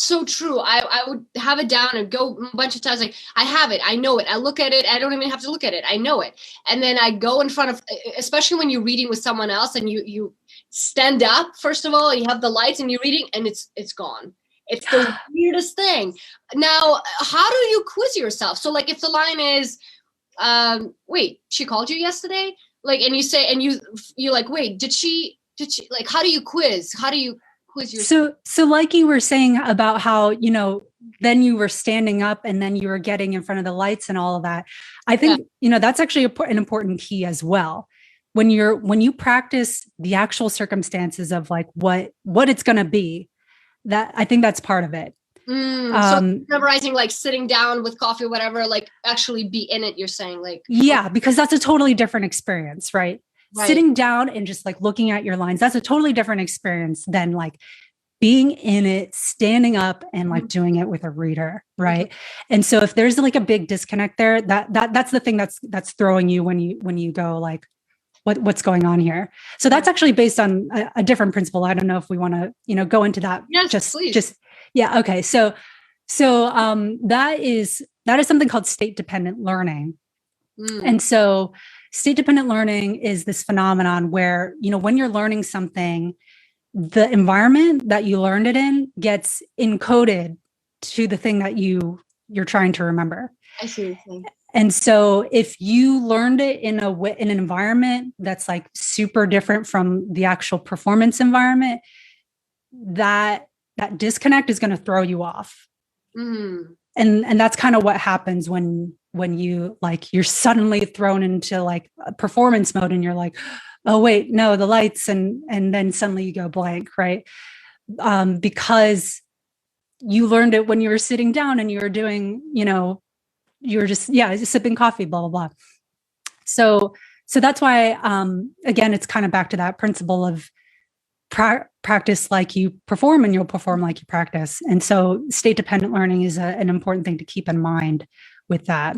So true. I would have it down and go a bunch of times. Like, I have it. I know it. I look at it. I don't even have to look at it. I know it. And then I go in front of, especially when you're reading with someone else and you stand up, first of all, you have the lights and you're reading and it's gone. It's the weirdest thing. Now, how do you quiz yourself? So like if the line is, wait, she called you yesterday? Like, and you say, and you're like, wait, did she, like, how do you quiz? How do you quiz yourself? So like you were saying about how, then you were standing up and then you were getting in front of the lights and all of that. I think, that's actually an important key as well. When you practice the actual circumstances of like what it's going to be, that I think that's part of it. So memorizing, like sitting down with coffee or whatever, like actually be in it, you're saying, like, yeah, because that's a totally different experience, right? Sitting down and just like looking at your lines, that's a totally different experience than like being in it, standing up and like doing it with a reader, right? And so if there's like a big disconnect there, that's the thing that's throwing you when you go like, what's going on here? So that's actually based on a different principle. I don't know if we want to, go into that. Yes, please. Yeah. Okay. So that is something called state dependent learning. And so state dependent learning is this phenomenon where, when you're learning something, the environment that you learned it in gets encoded to the thing that you're trying to remember. I see what you're saying. And so if you learned it in an environment that's like super different from the actual performance environment, that disconnect is going to throw you off. And that's kind of what happens when you like, you're suddenly thrown into like a performance mode and you're like, oh wait, no, the lights, and then suddenly you go blank, right? Because you learned it when you were sitting down and you were doing, you were just sipping coffee, blah, blah, blah. So that's why, again, it's kind of back to that principle of practice like you perform and you'll perform like you practice. And so state dependent learning is an important thing to keep in mind with that.